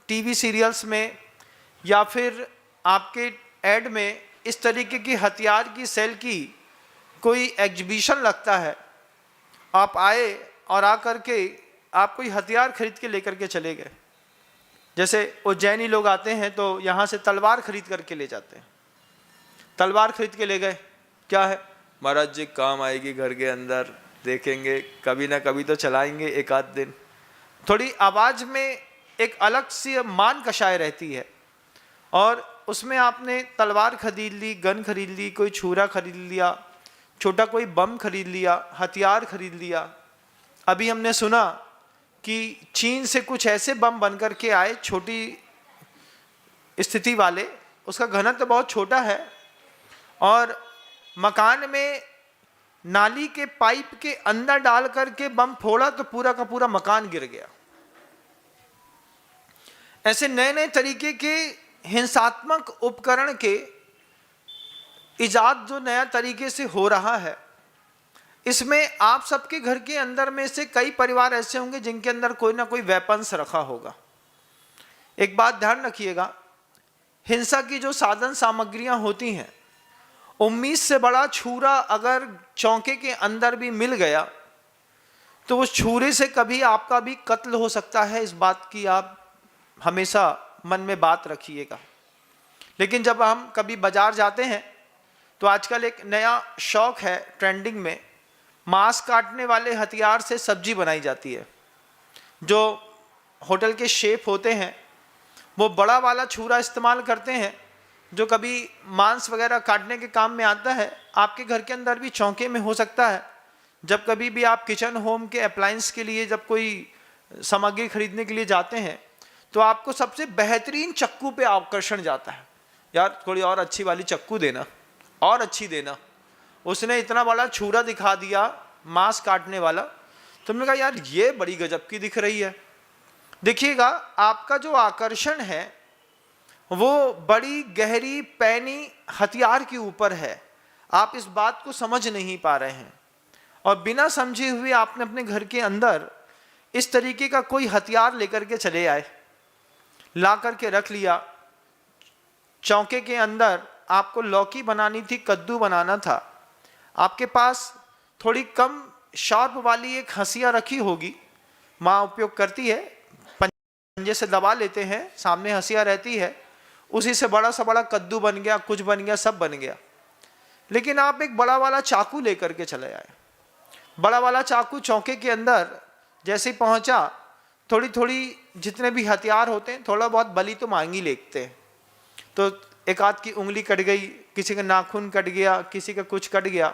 TV serials में या फिर आपके ऐड में इस तरीके की हथियार की सेल की कोई एग्जीबिशन लगता है, आप आए और आकर के आप कोई हथियार खरीद के लेकर के चले गए। जैसे उज्जैनी लोग आते हैं तो यहाँ से तलवार खरीद करके ले जाते हैं, तलवार खरीद के ले गए, क्या है महाराज जी काम आएगी घर के अंदर, देखेंगे कभी ना कभी तो चलाएंगे एक आध दिन। थोड़ी आवाज़ में एक अलग सी मान कषाय रहती है, और उसमें आपने तलवार खरीद ली, गन खरीद ली, कोई छुरा खरीद लिया, छोटा कोई बम खरीद लिया, हथियार खरीद लिया। अभी हमने सुना कि चीन से कुछ ऐसे बम बनकर के आए, छोटी स्थिति वाले, उसका घनत्व तो बहुत छोटा है, और मकान में नाली के पाइप के अंदर डाल करके बम फोड़ा तो पूरा का पूरा मकान गिर गया। ऐसे नए नए तरीके के हिंसात्मक उपकरण के इजाद जो नया तरीके से हो रहा है, इसमें आप सबके घर के अंदर में से कई परिवार ऐसे होंगे जिनके अंदर कोई ना कोई वेपन्स रखा होगा। एक बात ध्यान रखिएगा, हिंसा की जो साधन सामग्रियां होती हैं, 19 से बड़ा छुरा अगर चौके के अंदर भी मिल गया तो उस छुरे से कभी आपका भी कत्ल हो सकता है। इस बात की आप हमेशा मन में बात रखिएगा। लेकिन जब हम कभी बाजार जाते हैं तो आजकल एक नया शौक है ट्रेंडिंग में, मांस काटने वाले हथियार से सब्जी बनाई जाती है। जो होटल के शेफ होते हैं वो बड़ा वाला छुरा इस्तेमाल करते हैं, जो कभी मांस वगैरह काटने के काम में आता है। आपके घर के अंदर भी चौके में हो सकता है, जब कभी भी आप किचन होम के अप्लायंस के लिए जब कोई सामग्री खरीदने के लिए जाते हैं तो आपको सबसे बेहतरीन चक्कू पे आकर्षण जाता है, यार थोड़ी और अच्छी वाली चक्कू देना, और अच्छी देना। उसने इतना बड़ा छुरा दिखा दिया मांस काटने वाला, तुमने कहा यार ये बड़ी गजब की दिख रही है। देखिएगा, आपका जो आकर्षण है वो बड़ी गहरी पैनी हथियार के ऊपर है। आप इस बात को समझ नहीं पा रहे हैं, और बिना समझे हुए आपने अपने घर के अंदर इस तरीके का कोई हथियार लेकर के चले आए, ला करके रख लिया। चौके के अंदर आपको लौकी बनानी थी, कद्दू बनाना था, आपके पास थोड़ी कम शार्प वाली एक हंसिया रखी होगी, माँ उपयोग करती है, पंजे से दबा लेते हैं, सामने हंसिया रहती है, उसी से बड़ा सा बड़ा कद्दू बन गया, कुछ बन गया, सब बन गया। लेकिन आप एक बड़ा वाला चाकू लेकर के चले आए। बड़ा वाला चाकू चौके के अंदर जैसे ही पहुंचा, थोड़ी थोड़ी जितने भी हथियार होते हैं थोड़ा बहुत बलि तो मांग ही लेते हैं। तो एक आध की उंगली कट गई, किसी का नाखून कट गया, किसी का कुछ कट गया,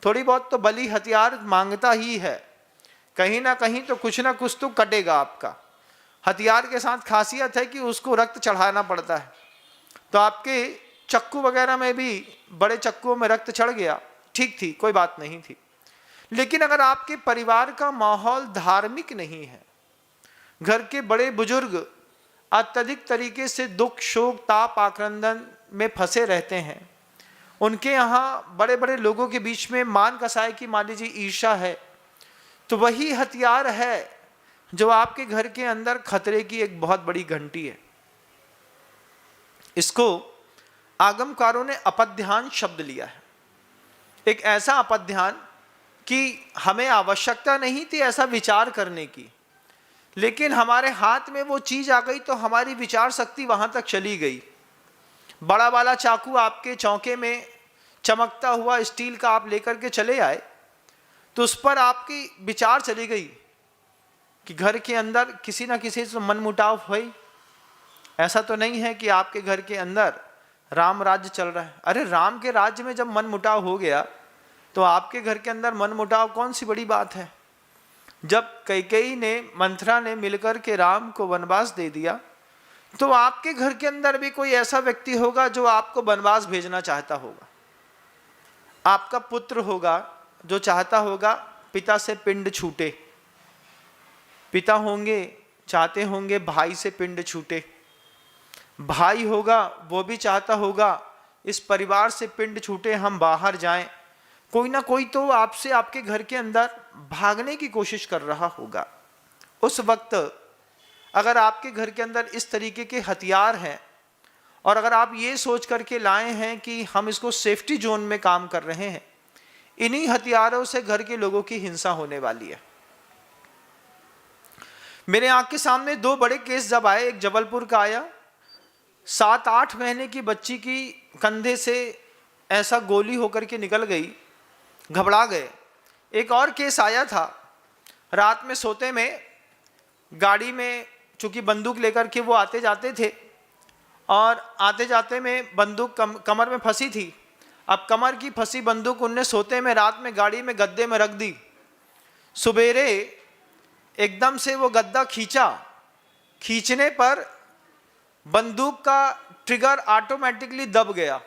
थोड़ी बहुत तो बलि हथियार मांगता ही है। कहीं ना कहीं तो कुछ ना कुछ तो कटेगा आपका। हथियार के साथ खासियत है कि उसको रक्त चढ़ाना पड़ता है। तो आपके चक्कू वगैरह में भी, बड़े चक्कुओं में रक्त चढ़ गया, ठीक थी, कोई बात नहीं थी। लेकिन अगर आपके परिवार का माहौल धार्मिक नहीं है, घर के बड़े बुजुर्ग अत्यधिक तरीके से दुख शोक ताप आक्रंदन में फंसे रहते हैं, उनके यहाँ बड़े बड़े लोगों के बीच में मान कसाय की मान लीजिए ईर्ष्या है, तो वही हथियार है जो आपके घर के अंदर खतरे की एक बहुत बड़ी घंटी है। इसको आगमकारों ने अपध्यान शब्द लिया है। एक ऐसा अपध्यान कि हमें आवश्यकता नहीं थी ऐसा विचार करने की, लेकिन हमारे हाथ में वो चीज आ गई तो हमारी विचार शक्ति वहां तक चली गई। बड़ा वाला चाकू आपके चौके में चमकता हुआ स्टील का आप लेकर के चले आए, तो उस पर आपकी विचार चली गई कि घर के अंदर किसी ना किसी से मनमुटाव हुई। ऐसा तो नहीं है कि आपके घर के अंदर राम राज्य चल रहा है। अरे राम के राज्य में जब मनमुटाव हो गया तो आपके घर के अंदर मनमुटाव कौन सी बड़ी बात है। जब कैकेयी ने, मंथरा ने मिलकर के राम को वनवास दे दिया, तो आपके घर के अंदर भी कोई ऐसा व्यक्ति होगा जो आपको वनवास भेजना चाहता होगा। आपका पुत्र होगा जो चाहता होगा पिता से पिंड छूटे, पिता होंगे चाहते होंगे भाई से पिंड छूटे, भाई होगा वो भी चाहता होगा इस परिवार से पिंड छूटे, हम बाहर जाएं। कोई ना कोई तो आपसे आपके घर के अंदर भागने की कोशिश कर रहा होगा। उस वक्त अगर आपके घर के अंदर इस तरीके के हथियार हैं और अगर आप ये सोच करके लाए हैं कि हम इसको सेफ्टी जोन में काम कर रहे हैं, इन्हीं हथियारों से घर के लोगों की हिंसा होने वाली है। मेरे आंख के सामने दो बड़े केस जब आए, एक जबलपुर का आया, 7-8 महीने की बच्ची की कंधे से ऐसा गोली होकर के निकल गई, घबरा गए। एक और केस आया था, रात में सोते में गाड़ी में चूंकि बंदूक लेकर के वो आते जाते थे और आते जाते में बंदूक कमर में फंसी थी। अब कमर की फंसी बंदूक उनने सोते में रात में गाड़ी में गद्दे में रख दी। सुबेरे एकदम से वो गद्दा खींचने पर बंदूक का ट्रिगर ऑटोमेटिकली दब गया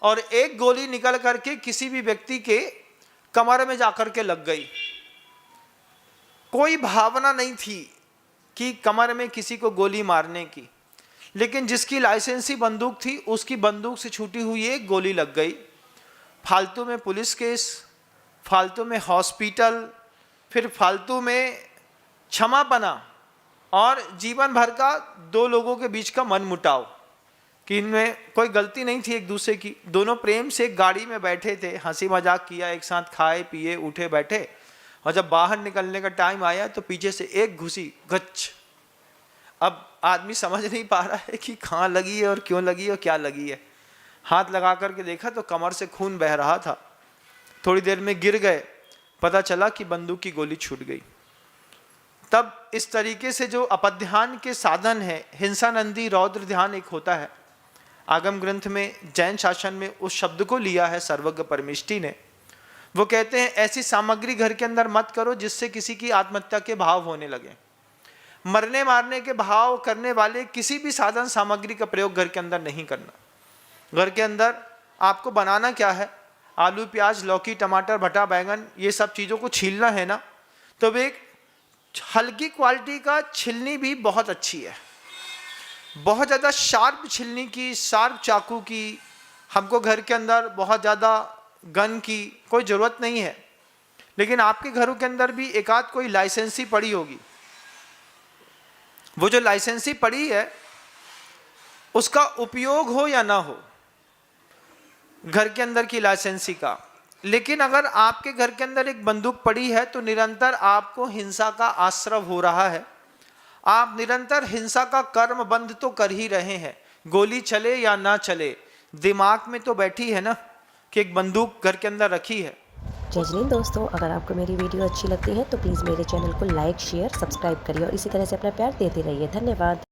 और एक गोली निकल करके किसी भी व्यक्ति के कमर में जाकर के लग गई। कोई भावना नहीं थी कि कमर में किसी को गोली मारने की, लेकिन जिसकी लाइसेंसी बंदूक थी उसकी बंदूक से छूटी हुई एक गोली लग गई। फालतू में पुलिस केस, फालतू में हॉस्पिटल, फिर फालतू में क्षमापना और जीवन भर का दो लोगों के बीच का मनमुटाव कि इनमें कोई गलती नहीं थी एक दूसरे की। दोनों प्रेम से एक गाड़ी में बैठे थे, हंसी मजाक किया, एक साथ खाए पिए उठे बैठे, और जब बाहर निकलने का टाइम आया तो पीछे से एक घुसी, गच। अब आदमी समझ नहीं पा रहा है कि कहाँ लगी है और क्यों लगी है और क्या लगी है। हाथ लगा करके देखा तो कमर से खून बह रहा था। थोड़ी देर में गिर गए, पता चला कि बंदूक की गोली छूट गई। तब इस तरीके से जो अपध्यान के साधन है, हिंसा नंदी रौद्र ध्यान एक होता है। आगम ग्रंथ में जैन शासन में उस शब्द को लिया है सर्वज्ञ परमेष्टि ने। वो कहते हैं ऐसी सामग्री घर के अंदर मत करो जिससे किसी की आत्महत्या के भाव होने लगे। मरने मारने के भाव करने वाले किसी भी साधन सामग्री का प्रयोग घर के अंदर नहीं करना। घर के अंदर आपको बनाना क्या है, आलू प्याज लौकी टमाटर भटा बैंगन ये सब चीज़ों को छीलना है ना, तो एक हल्की क्वालिटी का छिलनी भी बहुत अच्छी है। बहुत ज़्यादा शार्प छिलनी की, शार्प चाकू की हमको घर के अंदर बहुत ज़्यादा गन की कोई ज़रूरत नहीं है। लेकिन आपके घरों के अंदर भी एक आध कोई लाइसेंसी पड़ी होगी। वो जो लाइसेंसी पड़ी है उसका उपयोग हो या ना हो, घर के अंदर की लाइसेंसी का, लेकिन अगर आपके घर के अंदर एक बंदूक पड़ी है तो निरंतर आपको हिंसा का आश्रय हो रहा है। आप निरंतर हिंसा का कर्म बंध तो कर ही रहे हैं। गोली चले या ना चले, दिमाग में तो बैठी है ना कि एक बंदूक घर के अंदर रखी है। जय जैन दोस्तों, अगर आपको मेरी वीडियो अच्छी लगती है तो प्लीज़ मेरे चैनल को लाइक शेयर सब्सक्राइब करिए और इसी तरह से अपना प्यार देते रहिए। धन्यवाद।